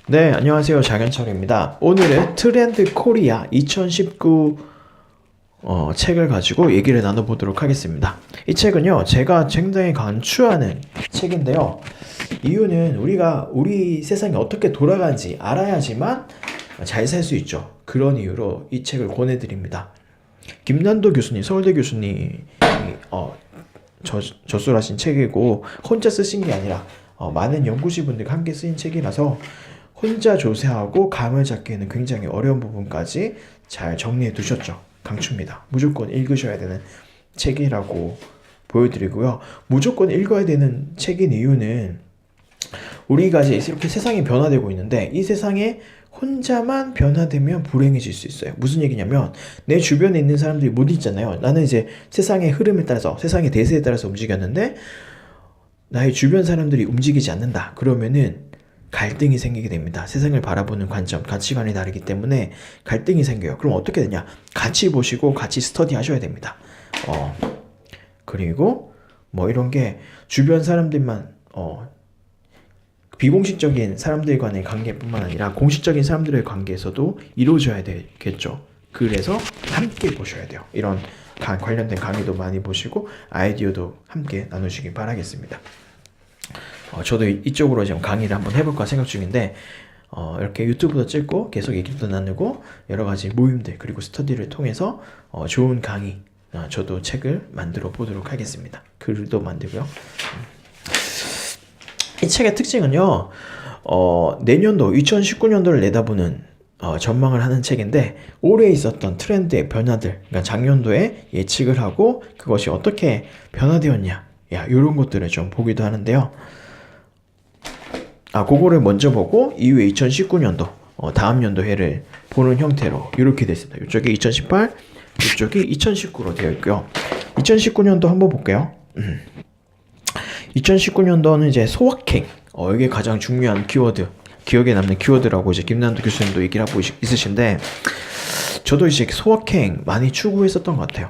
네, 안녕하세요. 장현철입니다. 오늘은 트렌드 코리아 2019 책을 가지고 얘기를 나눠보도록 하겠습니다. 이 책은요, 제가 굉장히 강추하는 책인데요. 이유는 우리가 우리 세상이 어떻게 돌아가는지 알아야지만 잘 살 수 있죠. 그런 이유로 이 책을 권해드립니다. 김난도 교수님, 서울대 교수님이 저술하신 책이고 혼자 쓰신 게 아니라 많은 연구실 분들과 함께 쓰인 책이라서 혼자 조사하고 감을 잡기에는 굉장히 어려운 부분까지 잘 정리해 두셨죠. 강추입니다. 무조건 읽으셔야 되는 책이라고 보여드리고요. 무조건 읽어야 되는 책인 이유는 우리가 이제 이렇게 세상이 변화되고 있는데 이 세상에 혼자만 변화되면 불행해질 수 있어요. 무슨 얘기냐면 내 주변에 있는 사람들이 못 있잖아요. 나는 이제 세상의 흐름에 따라서 세상의 대세에 따라서 움직였는데 나의 주변 사람들이 움직이지 않는다. 그러면은 갈등이 생기게 됩니다. 세상을 바라보는 관점, 가치관이 다르기 때문에 갈등이 생겨요. 그럼 어떻게 되냐? 같이 보시고 같이 스터디 하셔야 됩니다. 그리고 뭐 이런 게 주변 사람들만 비공식적인 사람들과의 관계뿐만 아니라 공식적인 사람들의 관계에서도 이루어져야 되겠죠. 그래서 함께 보셔야 돼요. 이런 관련된 강의도 많이 보시고 아이디어도 함께 나누시기 바라겠습니다. 저도 이쪽으로 지금 강의를 한번 해볼까 생각 중인데 이렇게 유튜브도 찍고 계속 얘기도 나누고 여러 가지 모임들 그리고 스터디를 통해서 좋은 강의 저도 책을 만들어 보도록 하겠습니다. 글도 만들고요. 이 책의 특징은요, 내년도 2019년도를 내다보는 전망을 하는 책인데 올해 있었던 트렌드의 변화들, 그러니까 작년도에 예측을 하고 그것이 어떻게 변화되었냐, 이런 것들을 좀 보기도 하는데요. 그거를 먼저 보고 이후에 2019년도 다음 연도 해를 보는 형태로 이렇게 됐습니다. 이쪽이 2018, 이쪽이 2019로 되어 있고요. 2019년도 한번 볼게요. 2019년도는 이제 소확행, 이게 가장 중요한 키워드, 기억에 남는 키워드라고 이제 김난도 교수님도 얘기를 하고 있으신데 저도 이제 소확행 많이 추구했었던 것 같아요.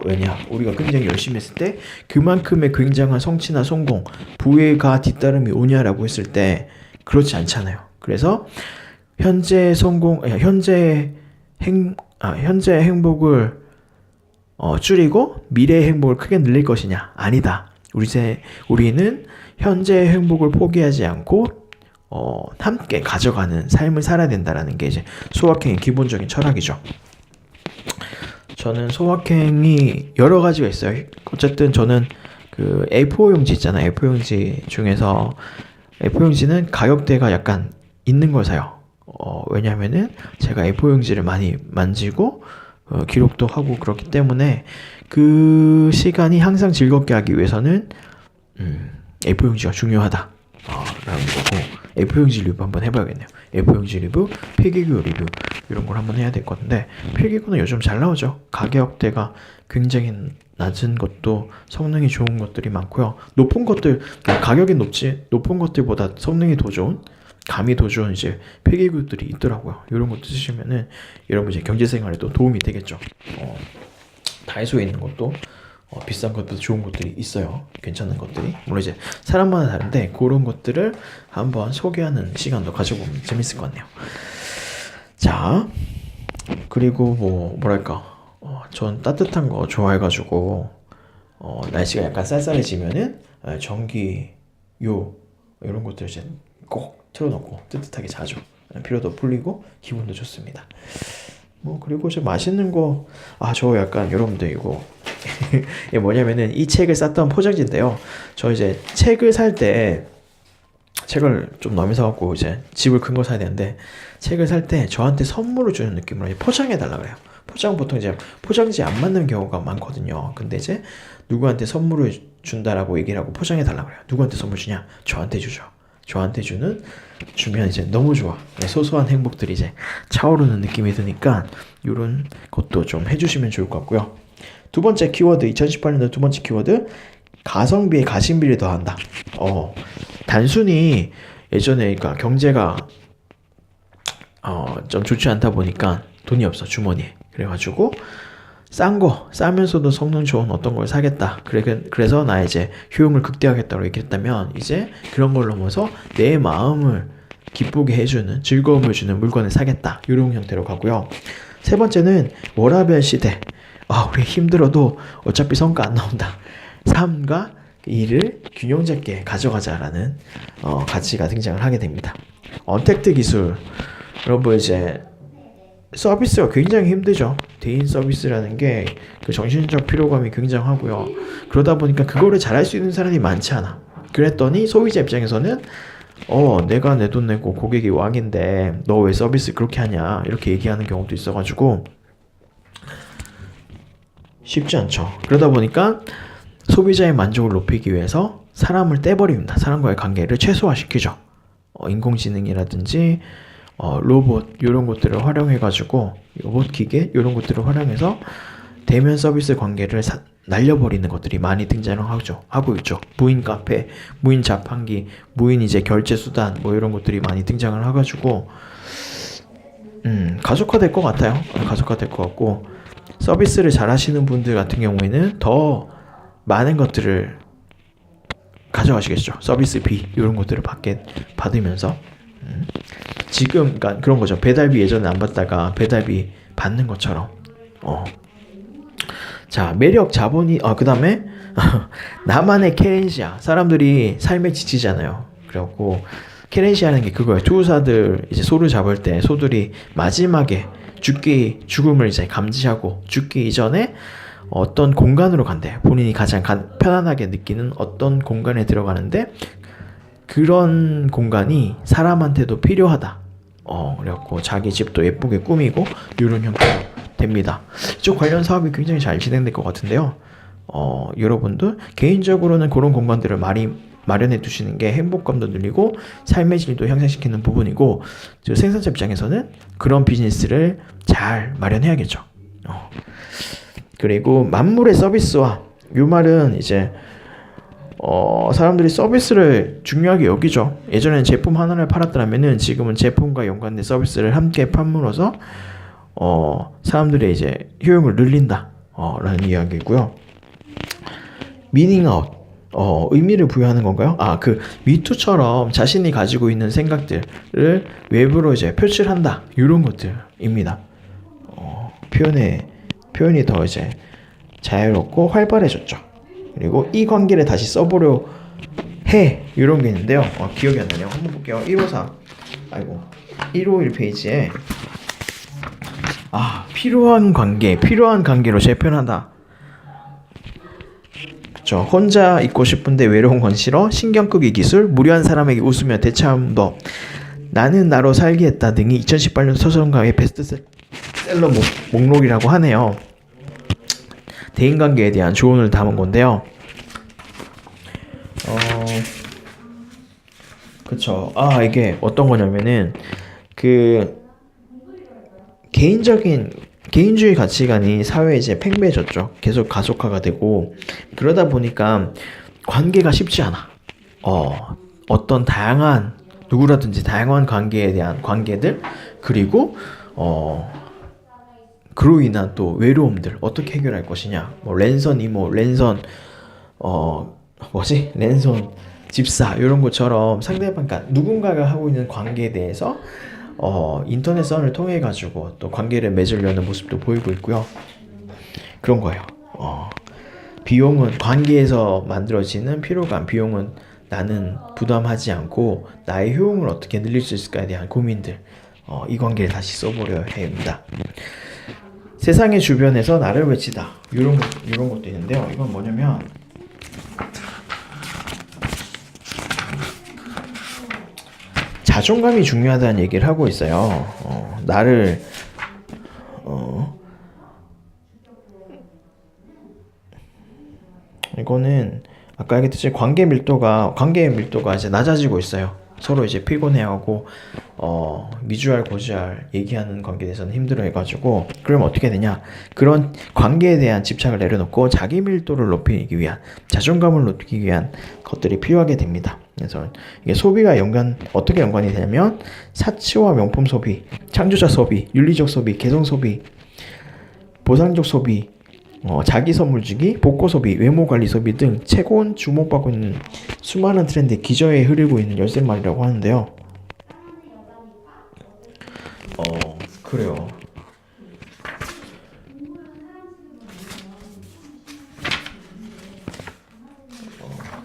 왜냐, 우리가 굉장히 열심히 했을 때 그만큼의 굉장한 성취나 성공, 부해가 뒤따름이 오냐라고 했을 때 그렇지 않잖아요. 그래서 현재 행복을 줄이고 미래의 행복을 크게 늘릴 것이냐? 아니다. 우리는 현재의 행복을 포기하지 않고 함께 가져가는 삶을 살아야 된다라는 게 이제 소확행의 기본적인 철학이죠. 저는 소확행이 여러 가지가 있어요. 어쨌든 저는 그 A4 용지 있잖아요. A4 용지 중에서 A4 용지는 가격대가 약간 있는 걸 사요. 왜냐면은 제가 A4 용지를 많이 만지고 기록도 하고 그렇기 때문에 그 시간이 항상 즐겁게 하기 위해서는 A4 용지가 중요하다. 라는 거고 A4 용지 리뷰 한번 해봐야겠네요. A4 용지 리뷰, 필기구 리뷰 이런 걸 한번 해야 될 건데 필기구는 요즘 잘 나오죠. 가격대가 굉장히 낮은 것도 성능이 좋은 것들이 많고요. 높은 것들, 가격이 높은 것들보다 성능이 더 좋은, 감이 더 좋은 이제 필기구들이 있더라고요. 이런 것도 쓰시면은 여러분 이제 경제생활에도 도움이 되겠죠. 다이소에 있는 것도 비싼 것도 좋은 것들이 있어요. 괜찮은 것들이. 물론 이제 사람마다 다른데 그런 것들을 한번 소개하는 시간도 가져보면 재밌을 것 같네요. 자, 그리고 뭐랄까, 전 따뜻한 거 좋아해가지고 날씨가 약간 쌀쌀해지면은 전기요 이런 것들 이제 꼭 틀어놓고 뜨뜻하게 자죠. 피로도 풀리고 기분도 좋습니다. 그리고 저 맛있는 거, 저 약간 여러분들 이거 이게 뭐냐면은 이 책을 쌌던 포장지인데요. 저 이제 책을 살 때 책을 좀 많이 사갖고 이제 집을 큰 거 사야 되는데 책을 살 때 저한테 선물을 주는 느낌으로 포장해 달라 그래요. 포장 보통 이제 포장지 안 맞는 경우가 많거든요. 근데 이제 누구한테 선물을 준다라고 얘기를 하고 포장해 달라 그래요. 누구한테 선물 주냐? 저한테 주죠. 저한테 주면 이제 너무 좋아. 소소한 행복들이 이제 차오르는 느낌이 드니까 이런 것도 좀 해주시면 좋을 것 같고요. 두 번째 키워드, 2018년도 두 번째 키워드, 가성비에 가심비를 더한다. 단순히 예전에 그러니까 경제가 좀 좋지 않다 보니까 돈이 없어 주머니에. 그래가지고 싸면서도 성능 좋은 어떤 걸 사겠다. 그래서 나 이제 효용을 극대화하겠다고 얘기했다면 이제 그런 걸 넘어서 내 마음을 기쁘게 해주는, 즐거움을 주는 물건을 사겠다, 이런 형태로 가고요. 세 번째는 워라밸 시대. 우리 힘들어도 어차피 성과 안 나온다, 삶과 일을 균형 잡게 가져가자라는 가치가 등장을 하게 됩니다. 언택트 기술, 여러분 이제 서비스가 굉장히 힘들죠. 대인 서비스라는 게 그 정신적 피로감이 굉장하고요. 그러다 보니까 그거를 잘할 수 있는 사람이 많지 않아. 그랬더니 소비자 입장에서는 내가 내 돈 내고 고객이 왕인데 너 왜 서비스 그렇게 하냐, 이렇게 얘기하는 경우도 있어가지고 쉽지 않죠. 그러다 보니까 소비자의 만족을 높이기 위해서 사람을 떼버립니다. 사람과의 관계를 최소화시키죠. 인공지능이라든지 로봇 이런 것들을 활용해가지고, 로봇 기계 이런 것들을 활용해서 대면 서비스 관계를 날려버리는 것들이 많이 등장을 하고 있죠. 무인 카페, 무인 자판기, 무인 이제 결제 수단 이런 것들이 많이 등장을 해가지고 가속화될 것 같아요. 가속화될 것 같고, 서비스를 잘 하시는 분들 같은 경우에는 더 많은 것들을 가져가시겠죠. 서비스비 이런 것들을 받으면서 지금 그러니까 그런 거죠. 배달비 예전에 안 받다가 배달비 받는 것처럼. 자, 매력 자본이 그 다음에 나만의 케렌시아. 사람들이 삶에 지치잖아요. 그래갖고 케렌시아라는 게 그거예요. 투우사들 이제 소를 잡을 때 소들이 마지막에 죽음을 이제 감지하고 죽기 이전에 어떤 공간으로 간대. 본인이 가장 편안하게 느끼는 어떤 공간에 들어가는데, 그런 공간이 사람한테도 필요하다. 그래갖고 자기 집도 예쁘게 꾸미고 이런 형태로 됩니다. 이쪽 관련 사업이 굉장히 잘 진행될 것 같은데요. 여러분들 개인적으로는 그런 공간들을 많이 마련해 두시는 게 행복감도 늘리고 삶의 질도 향상시키는 부분이고, 생산자 입장에서는 그런 비즈니스를 잘 마련해야겠죠. 그리고 만물의 서비스화, 이 말은 이제 사람들이 서비스를 중요하게 여기죠. 예전에는 제품 하나를 팔았더라면은 지금은 제품과 연관된 서비스를 함께 판물어서 사람들의 이제 효용을 늘린다 라는 이야기고요. 미닝아웃, 의미를 부여하는 건가요? 그 미투처럼 자신이 가지고 있는 생각들을 외부로 이제 표출한다, 이런 것들입니다. 표현이 더 이제 자유롭고 활발해졌죠. 그리고 이 관계를 다시 써보려 해, 이런 게 있는데요. 기억이 안 나네요. 한번 볼게요. 154 151 페이지에 필요한 관계로 재편하다. 그쵸. 혼자 있고 싶은데 외로운 건 싫어, 신경 끄기 기술, 무료한 사람에게 웃으며 대체하는 법, 나는 나로 살기 했다 등이 2018년 서점가의 베스트셀러 목록이라고 하네요. 대인관계에 대한 조언을 담은 건데요. 그쵸. 이게 어떤 거냐면은 개인주의 가치관이 사회에 이제 팽배해졌죠. 계속 가속화가 되고, 그러다 보니까 관계가 쉽지 않아. 어떤 누구라든지 다양한 관계에 대한 관계들, 그리고 그로 인한 또 외로움들 어떻게 해결할 것이냐. 랜선 이모, 랜선 집사 이런 것처럼 상대방, 그러니까 누군가가 하고 있는 관계에 대해서 인터넷 선을 통해 가지고 또 관계를 맺으려는 모습도 보이고 있고요. 그런 거예요. 비용은 관계에서 만들어지는 피로감, 비용은 나는 부담하지 않고 나의 효용을 어떻게 늘릴 수 있을까에 대한 고민들, 이 관계를 다시 써보려 합니다. 세상의 주변에서 나를 외치다, 이런 것도 있는데요. 이건 뭐냐면 자존감이 중요하다는 얘기를 하고 있어요. 이거는 아까 얘기했듯이 관계의 밀도가 이제 낮아지고 있어요. 서로 이제 피곤해하고 미주알 고주알 얘기하는 관계에 대해서는 힘들어해가지고, 그럼 어떻게 되냐, 그런 관계에 대한 집착을 내려놓고 자기 밀도를 높이기 위한, 자존감을 높이기 위한 것들이 필요하게 됩니다. 그래서 이게 소비가 어떻게 연관이 되냐면 사치와 명품 소비, 창조자 소비, 윤리적 소비, 개성 소비, 보상적 소비, 자기 선물 주기, 복고 소비, 외모 관리 소비 등 최고는 주목받고 있는 수많은 트렌드의 기저에 흐르고 있는 열쇠말이라고 하는데요. 그래요.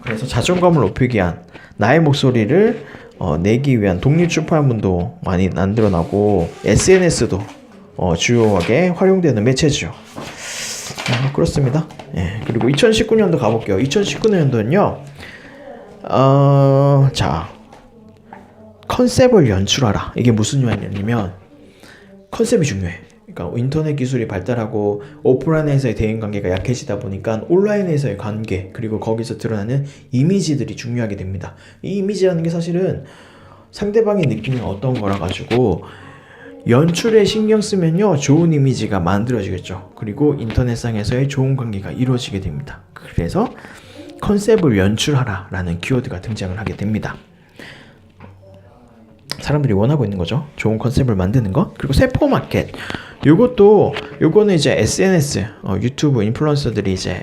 그래서 자존감을 높이기 위한 나의 목소리를 내기 위한 독립 출판문도 많이 만들어나고 SNS도 주요하게 활용되는 매체죠. 그렇습니다. 예, 그리고 2019년도 가볼게요. 2019년도는요. 자, 컨셉을 연출하라. 이게 무슨 말이냐면 컨셉이 중요해. 그러니까 인터넷 기술이 발달하고 오프라인에서의 대인관계가 약해지다 보니까 온라인에서의 관계 그리고 거기서 드러나는 이미지들이 중요하게 됩니다. 이 이미지라는 게 사실은 상대방이 느끼는 어떤 거라 가지고 연출에 신경 쓰면요 좋은 이미지가 만들어지겠죠. 그리고 인터넷상에서의 좋은 관계가 이루어지게 됩니다. 그래서 컨셉을 연출하라 라는 키워드가 등장을 하게 됩니다. 사람들이 원하고 있는 거죠. 좋은 컨셉을 만드는 것. 그리고 세포 마켓. 요거는 이제 SNS, 유튜브 인플루언서들이 이제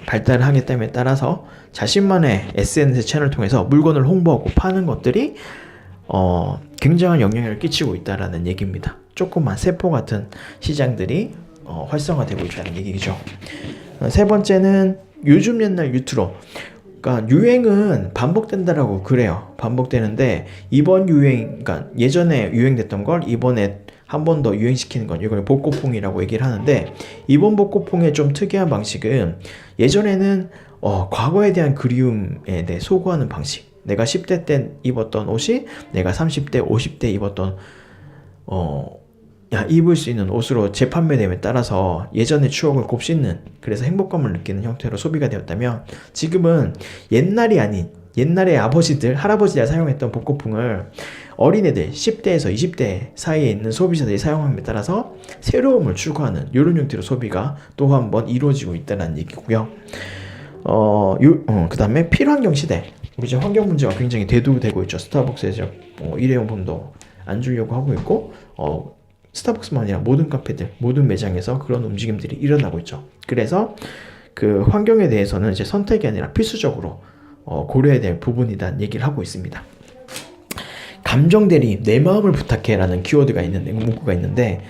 발달을 하기 때문에 따라서 자신만의 SNS 채널을 통해서 물건을 홍보하고 파는 것들이 굉장한 영향력을 끼치고 있다라는 얘기입니다. 조그만 세포 같은 시장들이 활성화되고 있다는 얘기죠. 세 번째는 요즘 옛날 유튜버. 그러니까 유행은 반복된다라고 그래요. 반복되는데 이번 유행, 그러니까 예전에 유행됐던 걸 이번에 한 번 더 유행시키는 건 이걸 복고풍이라고 얘기를 하는데 이번 복고풍의 좀 특이한 방식은 예전에는 과거에 대한 그리움에 대해 소구하는 방식. 내가 10대 때 입었던 옷이 내가 30대, 50대 입었던 입을 수 있는 옷으로 재판매됨에 따라서 예전의 추억을 곱씹는 그래서 행복감을 느끼는 형태로 소비가 되었다면 지금은 옛날이 아닌 옛날의 아버지들, 할아버지가 사용했던 복고풍을 어린애들 10대에서 20대 사이에 있는 소비자들이 사용함에 따라서 새로움을 추구하는 이런 형태로 소비가 또 한 번 이루어지고 있다는 얘기고요. 그 다음에 필환경 시대. 우리 지금 환경 문제가 굉장히 대두되고 있죠. 스타벅스에서 일회용품도 안 주려고 하고 있고 스타벅스만 아니라 모든 카페들, 모든 매장에서 그런 움직임들이 일어나고 있죠. 그래서 그 환경에 대해서는 이제 선택이 아니라 필수적으로 고려해야 될 부분이라는 얘기를 하고 있습니다. 감정 대리, 내 마음을 부탁해라는 키워드가 있는데, 문구가 있는데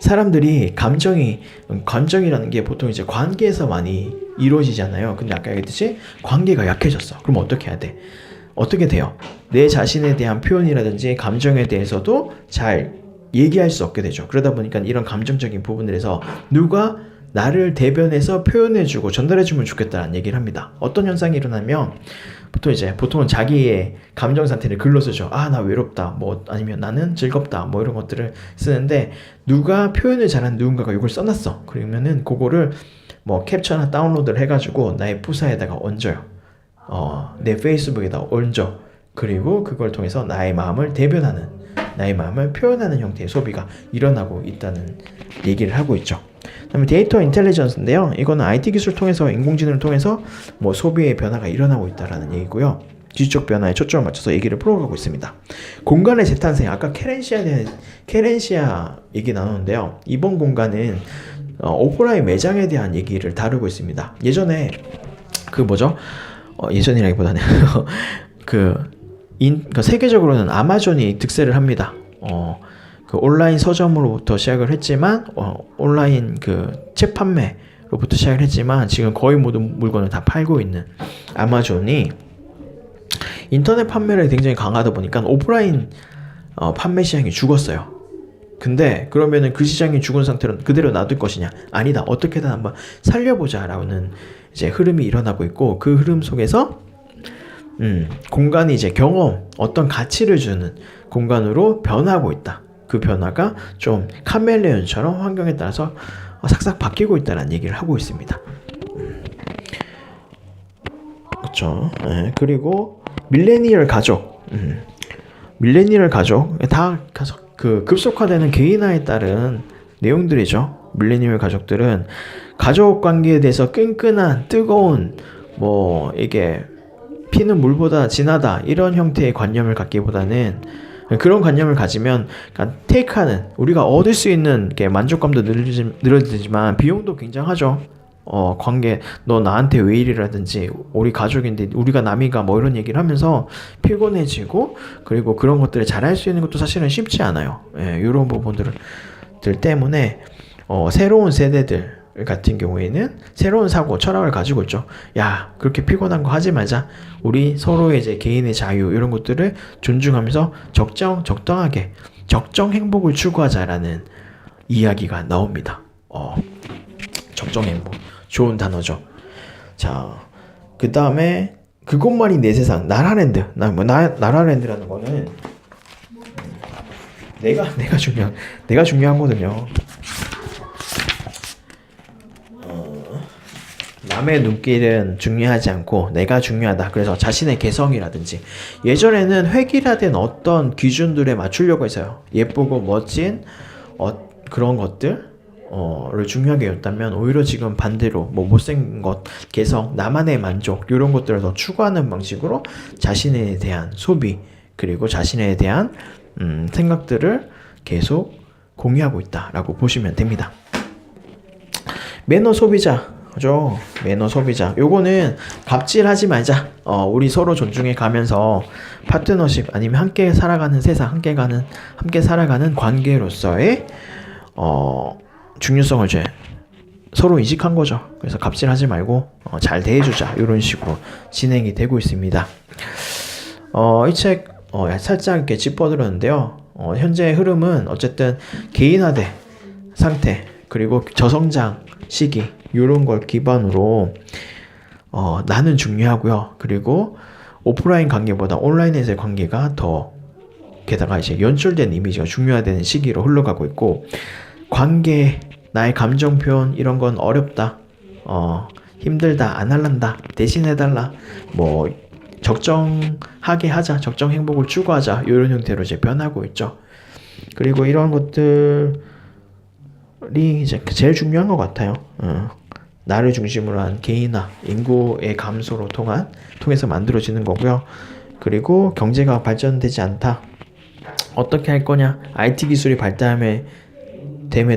사람들이 감정이라는 게 보통 이제 관계에서 많이 이루어지잖아요. 근데 아까 얘기했듯이 관계가 약해졌어. 그럼 어떻게 해야 돼? 어떻게 돼요? 내 자신에 대한 표현이라든지 감정에 대해서도 잘 얘기할 수 없게 되죠. 그러다 보니까 이런 감정적인 부분들에서 누가 나를 대변해서 표현해주고 전달해주면 좋겠다는 얘기를 합니다. 어떤 현상이 일어나면 보통은 자기의 감정 상태를 글로 쓰죠. 나 외롭다, 뭐 아니면 나는 즐겁다, 뭐 이런 것들을 쓰는데 누가 표현을 잘하는 누군가가 이걸 써놨어. 그러면은 그거를 뭐 캡처나 다운로드를 해가지고 나의 푸사에다가 얹어요. 내 페이스북에다 얹어. 그리고 그걸 통해서 나의 마음을 대변하는, 나의 마음을 표현하는 형태의 소비가 일어나고 있다는 얘기를 하고 있죠. 그다음에 데이터 인텔리전스인데요. 이거는 IT 기술을 통해서 인공지능을 통해서 뭐 소비의 변화가 일어나고 있다라는 얘기고요. 지적 변화에 초점을 맞춰서 얘기를 풀어가고 있습니다. 공간의 재탄생. 아까 케렌시아 얘기 나누는데요. 이번 공간은 오프라인 매장에 대한 얘기를 다루고 있습니다. 예전에 예전이라기보다는 세계적으로는 아마존이 득세를 합니다. 그 온라인 서점으로부터 시작을 했지만 온라인 그 책 판매로부터 시작을 했지만 지금 거의 모든 물건을 다 팔고 있는 아마존이 인터넷 판매를 굉장히 강하다 보니까 오프라인 판매 시장이 죽었어요. 근데 그러면은 그 시장이 죽은 상태로 그대로 놔둘 것이냐? 아니다. 어떻게든 한번 살려보자라는 이제 흐름이 일어나고 있고 그 흐름 속에서 공간이 이제 경험, 어떤 가치를 주는 공간으로 변하고 있다. 그 변화가 좀 카멜레온처럼 환경에 따라서 싹싹 바뀌고 있다는 얘기를 하고 있습니다. 그렇죠. 네, 그리고 밀레니얼 가족, 다 그 급속화되는 개인화에 따른 내용들이죠. 밀레니얼 가족들은 가족 관계에 대해서 끈끈한 뜨거운 이게 피는 물보다 진하다 이런 형태의 관념을 갖기보다는 그런 관념을 가지면 테이크하는 우리가 얻을 수 있는 게 만족감도 늘어지지만 비용도 굉장하죠. 관계 너 나한테 왜 이리라든지 우리 가족인데 우리가 남이가 뭐 이런 얘기를 하면서 피곤해지고 그리고 그런 것들을 잘할 수 있는 것도 사실은 쉽지 않아요. 이런 부분들을 것들 때문에 새로운 세대들 같은 경우에는 새로운 사고 철학을 가지고 있죠. 야, 그렇게 피곤한 거 하지 말자. 우리 서로의 이제 개인의 자유 이런 것들을 존중하면서 적당하게 적정 행복을 추구하자라는 이야기가 나옵니다. 적정 행복 좋은 단어죠. 자, 그 다음에 그것만이 내 세상 나라랜드. 나라랜드라는 거는 내가 중요하거든요. 남의 눈길은 중요하지 않고 내가 중요하다. 그래서 자신의 개성이라든지 예전에는 획일화된 어떤 기준들에 맞추려고 했어요. 예쁘고 멋진 그런 것들을 중요하게 였다면 오히려 지금 반대로 뭐 못생긴 것, 개성, 나만의 만족 이런 것들을 더 추구하는 방식으로 자신에 대한 소비 그리고 자신에 대한 생각들을 계속 공유하고 있다라고 보시면 됩니다. 매너 소비자 그죠? 매너 소비자. 요거는 갑질하지 말자. 우리 서로 존중해 가면서 파트너십 아니면 함께 살아가는 세상, 함께 살아가는 관계로서의 중요성을 이제 서로 인식한 거죠. 그래서 갑질하지 말고 잘 대해주자. 이런 식으로 진행이 되고 있습니다. 이 책 살짝 이렇게 짚어드렸는데요. 현재 흐름은 어쨌든 개인화돼 상태 그리고 저성장 시기 이런 걸 기반으로 나는 중요하고요. 그리고 오프라인 관계보다 온라인에서의 관계가 더 게다가 이제 연출된 이미지가 중요화되는 시기로 흘러가고 있고 관계 나의 감정 표현 이런 건 어렵다. 힘들다. 안 할란다. 대신해달라. 뭐 적정하게 하자. 적정 행복을 추구하자. 이런 형태로 이제 변하고 있죠. 그리고 이런 것들이 이제 제일 중요한 것 같아요. 나를 중심으로 한 개인화, 인구의 감소로 통해서 만들어지는 거고요. 그리고 경제가 발전되지 않다. 어떻게 할 거냐? IT 기술이 발달함에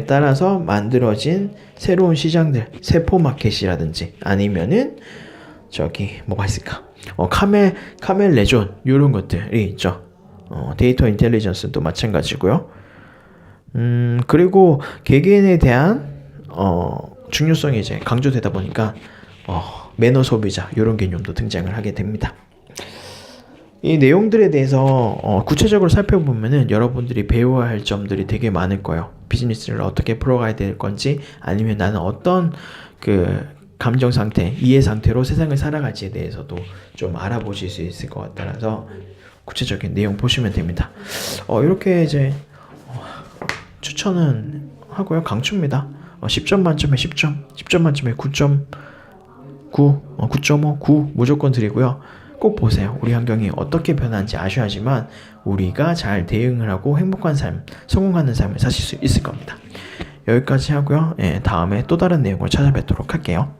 따라서 만들어진 새로운 시장들, 세포 마켓이라든지 아니면은 뭐가 있을까? 카멜레존 이런 것들이 있죠. 데이터 인텔리전스도 마찬가지고요. 그리고 개개인에 대한 중요성이 이제 강조되다 보니까 매너 소비자 이런 개념도 등장을 하게 됩니다. 이 내용들에 대해서 구체적으로 살펴보면은 여러분들이 배워야 할 점들이 되게 많을 거예요. 비즈니스를 어떻게 풀어가야 될 건지 아니면 나는 어떤 그 감정 상태, 이해 상태로 세상을 살아갈지에 대해서도 좀 알아보실 수 있을 것 같아서 구체적인 내용 보시면 됩니다. 이렇게 이제 추천은 하고요. 강추입니다. 10점 만점에 10점, 10점 만점에 9.9, 9.5, 9 무조건 드리고요. 꼭 보세요. 우리 환경이 어떻게 변하는지 아셔야지만 우리가 잘 대응을 하고 행복한 삶, 성공하는 삶을 사실 수 있을 겁니다. 여기까지 하고요. 다음에 또 다른 내용을 찾아뵙도록 할게요.